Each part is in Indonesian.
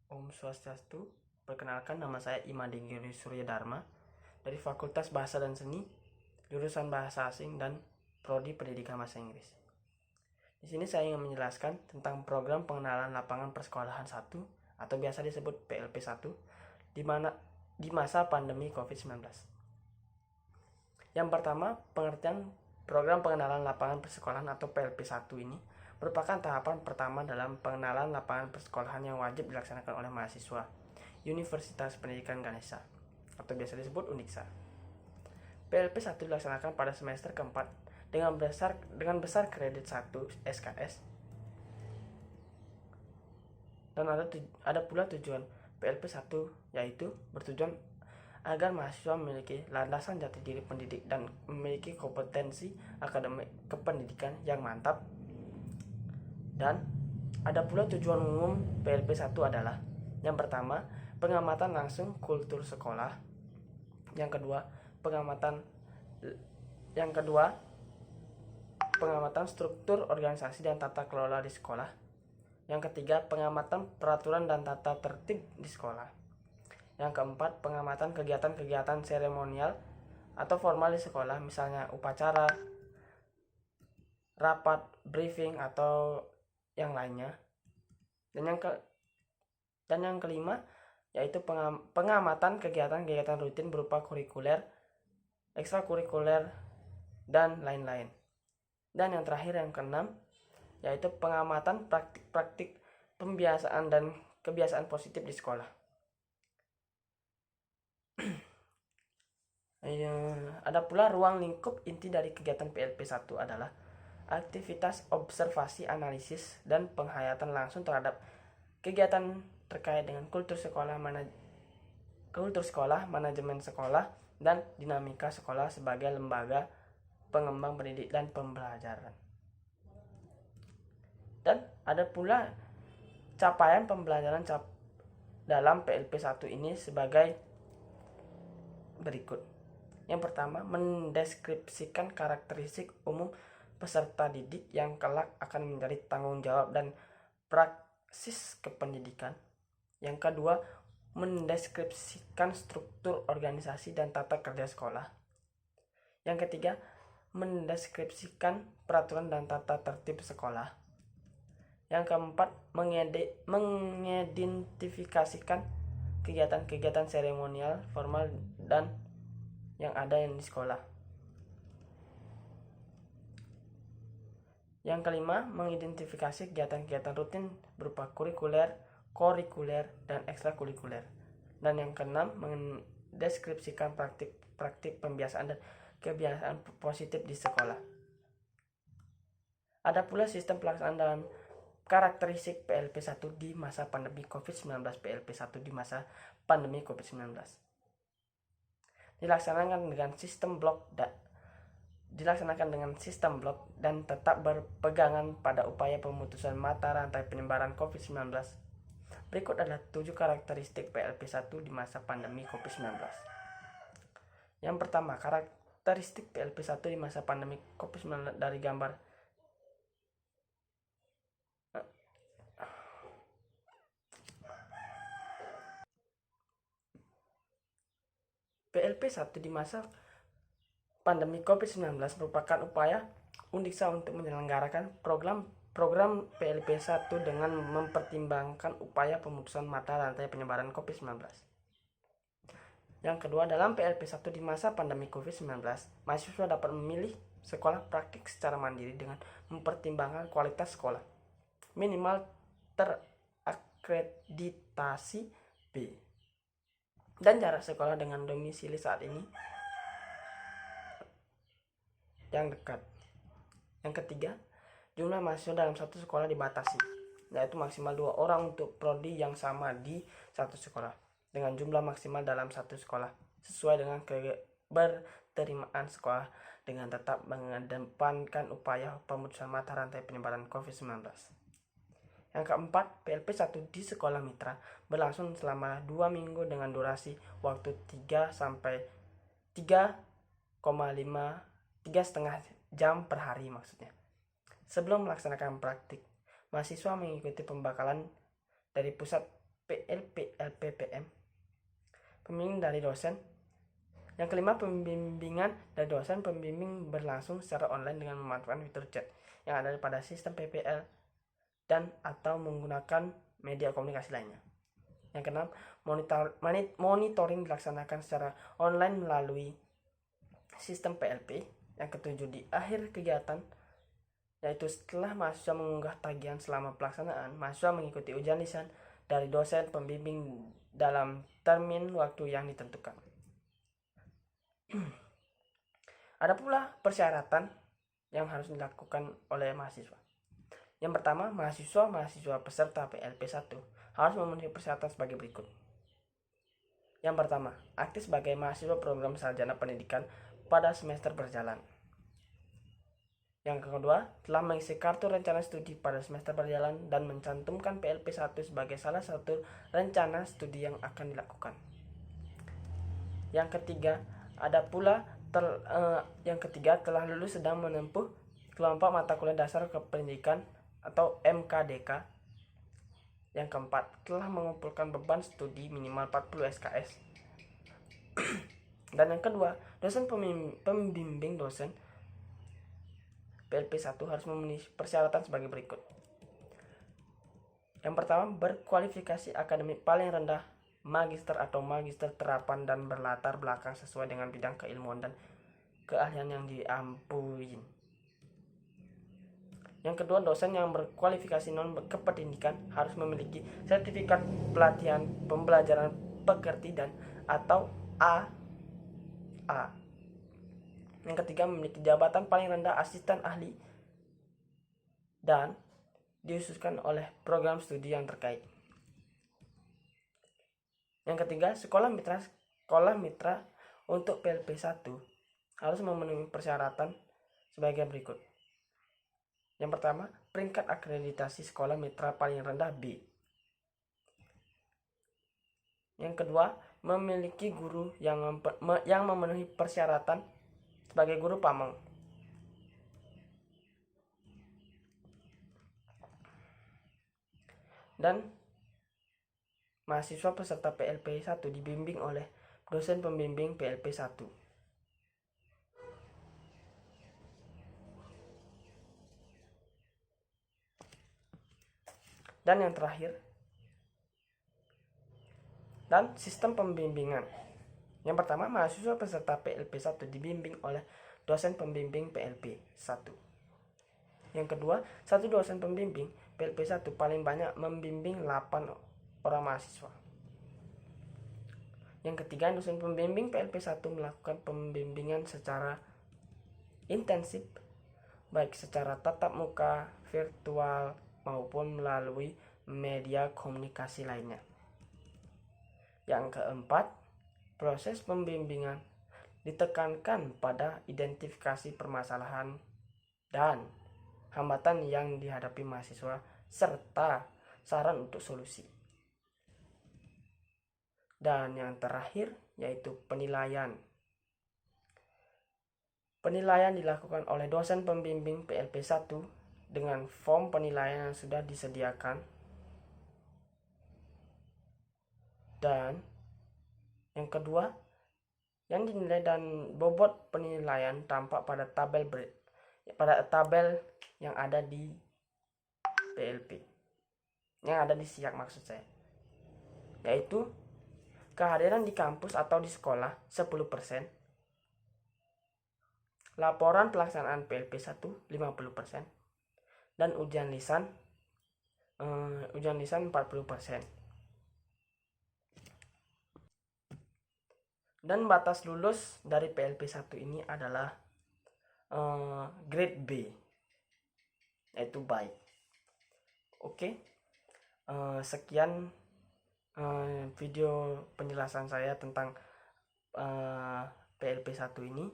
Om Swastiastu, perkenalkan nama saya Imadingiri Surya Dharma dari Fakultas Bahasa dan Seni, jurusan Bahasa Asing dan Prodi Pendidikan Bahasa Inggris. Di sini saya ingin menjelaskan tentang program pengenalan lapangan persekolahan 1 atau biasa disebut PLP 1 di masa pandemi COVID-19. Yang pertama, pengertian program pengenalan lapangan persekolahan atau PLP 1 ini merupakan tahapan pertama dalam pengenalan lapangan persekolahan yang wajib dilaksanakan oleh mahasiswa Universitas Pendidikan Ganesha atau biasa disebut UNIKSA. PLP 1 dilaksanakan pada semester keempat dengan besar kredit 1 SKS. Dan ada pula tujuan PLP 1, yaitu bertujuan agar mahasiswa memiliki landasan jati diri pendidik dan memiliki kompetensi akademik kependidikan yang mantap. Dan ada pula tujuan umum PLP 1 adalah: yang pertama, pengamatan langsung kultur sekolah. Yang kedua, pengamatan struktur organisasi dan tata kelola di sekolah. Yang ketiga, pengamatan peraturan dan tata tertib di sekolah. Yang keempat, pengamatan kegiatan-kegiatan seremonial atau formal di sekolah, misalnya upacara, rapat, briefing, atau yang lainnya. Dan yang kelima, yaitu pengamatan kegiatan-kegiatan rutin berupa kurikuler, ekstrakurikuler, dan lain-lain. Dan yang terakhir, yang keenam, yaitu pengamatan praktik-praktik pembiasaan dan kebiasaan positif di sekolah. Ada pula ruang lingkup inti dari kegiatan PLP 1 adalah aktivitas observasi, analisis, dan penghayatan langsung terhadap kegiatan terkait dengan kultur sekolah, manajemen sekolah, dan dinamika sekolah sebagai lembaga pengembang pendidik dan pembelajaran. Dan ada pula capaian pembelajaran dalam PLP 1 ini sebagai berikut. Yang pertama, mendeskripsikan karakteristik umum peserta didik yang kelak akan menjadi tanggung jawab dan praksis kependidikan. Yang kedua, mendeskripsikan struktur organisasi dan tata kerja sekolah. Yang ketiga, mendeskripsikan peraturan dan tata tertib sekolah. Yang keempat, mengidentifikasikan kegiatan-kegiatan seremonial, formal, dan yang ada di sekolah. Yang kelima, mengidentifikasi kegiatan-kegiatan rutin berupa kurikuler, korikuler, dan ekstrakurikuler. Dan yang keenam, mendeskripsikan praktik pembiasaan dan kebiasaan positif di sekolah. Ada pula sistem pelaksanaan dalam karakteristik PLP 1 di masa pandemi COVID-19. PLP 1 di masa pandemi COVID-19 dilaksanakan dengan sistem blok dan tetap berpegangan pada upaya pemutusan mata rantai penyebaran COVID-19. Berikut adalah 7 karakteristik PLP 1 di masa pandemi COVID-19. Yang pertama, karakteristik PLP 1 di masa pandemi COVID-19 dari gambar. PLP 1 di masa pandemi COVID-19 merupakan upaya UNIKSA untuk menyelenggarakan program PLP 1 dengan mempertimbangkan upaya pemutusan mata rantai penyebaran COVID-19. Yang kedua, dalam PLP 1 di masa pandemi COVID-19, mahasiswa dapat memilih sekolah praktik secara mandiri dengan mempertimbangkan kualitas sekolah minimal terakreditasi B dan jarak sekolah dengan domisili saat ini yang dekat. Yang ketiga, jumlah mahasiswa dalam satu sekolah dibatasi, yaitu maksimal 2 orang untuk prodi yang sama di satu sekolah, dengan jumlah maksimal dalam satu sekolah, sesuai dengan keberterimaan sekolah, dengan tetap mengedepankan upaya pemutusan mata rantai penyebaran COVID-19. Yang keempat, PLP 1 di sekolah mitra berlangsung selama 2 minggu dengan durasi waktu 3,5 jam per hari maksudnya. Sebelum melaksanakan praktik, mahasiswa mengikuti pembekalan dari pusat PLP LPPM, pembimbing dari dosen. Yang kelima, pembimbingan dari dosen. Pembimbing berlangsung secara online dengan memanfaatkan fitur chat yang ada pada sistem PPL dan atau menggunakan media komunikasi lainnya. Yang keenam, monitoring dilaksanakan secara online melalui sistem PLP. Yang ketujuh, di akhir kegiatan, yaitu setelah mahasiswa mengunggah tagihan selama pelaksanaan, mahasiswa mengikuti ujian lisan dari dosen pembimbing dalam termin waktu yang ditentukan. Ada pula persyaratan yang harus dilakukan oleh mahasiswa. Yang pertama, mahasiswa peserta PLP 1 harus memenuhi persyaratan sebagai berikut. Yang pertama, aktif sebagai mahasiswa program sarjana pendidikan pada semester berjalan. Yang kedua, telah mengisi kartu rencana studi pada semester berjalan dan mencantumkan PLP 1 sebagai salah satu rencana studi yang akan dilakukan. Yang ketiga, telah lulus sedang menempuh kelompok mata kuliah dasar kependidikan atau MKDK. Yang keempat, telah mengumpulkan beban studi minimal 40 SKS. Dan yang kedua, dosen pembimbing dosen PLP 1 harus memenuhi persyaratan sebagai berikut. Yang pertama, berkualifikasi akademik paling rendah magister atau magister terapan dan berlatar belakang sesuai dengan bidang keilmuan dan keahlian yang diampuin. Yang kedua, dosen yang berkualifikasi non kependidikan harus memiliki sertifikat pelatihan pembelajaran pekerti dan atau AA. Yang ketiga, memiliki jabatan paling rendah asisten ahli dan diususkan oleh program studi yang terkait. Yang ketiga, sekolah mitra untuk PLP 1 harus memenuhi persyaratan sebagai berikut. Yang pertama, peringkat akreditasi sekolah mitra paling rendah B. Yang kedua, memiliki guru yang memenuhi persyaratan sebagai guru pamong. Dan mahasiswa peserta PLP 1 dibimbing oleh dosen pembimbing PLP 1. Dan yang terakhir, dan sistem pembimbingan. Yang pertama, mahasiswa peserta PLP 1 dibimbing oleh dosen pembimbing PLP 1. Yang kedua, satu dosen pembimbing PLP 1 paling banyak membimbing 8 orang mahasiswa. Yang ketiga, dosen pembimbing PLP 1 melakukan pembimbingan secara intensif, baik secara tatap muka, virtual, maupun melalui media komunikasi lainnya. Yang keempat, proses pembimbingan ditekankan pada identifikasi permasalahan dan hambatan yang dihadapi mahasiswa serta saran untuk solusi. Dan yang terakhir yaitu penilaian. Penilaian dilakukan oleh dosen pembimbing PLP 1 dengan form penilaian yang sudah disediakan. Dan yang kedua, yang dinilai dan bobot penilaian tampak pada tabel yang ada di PLP, yang ada di SIAK maksud saya, yaitu kehadiran di kampus atau di sekolah 10%, laporan pelaksanaan PLP 1 50%, dan ujian lisan 40%. Dan batas lulus dari PLP 1 ini adalah grade B, yaitu baik. Oke, sekian video penjelasan saya tentang PLP 1 ini.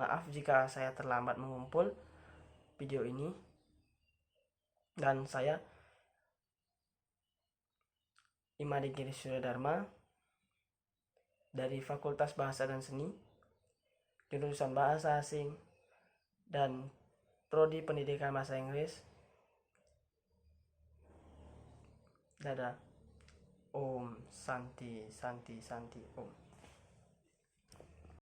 Maaf jika saya terlambat mengumpul video ini. Dan saya Imadi Giri Suryodharma dari Fakultas Bahasa dan Seni, jurusan Bahasa Asing dan Prodi Pendidikan Bahasa Inggris. Dadah. Om Santi Santi Santi Om.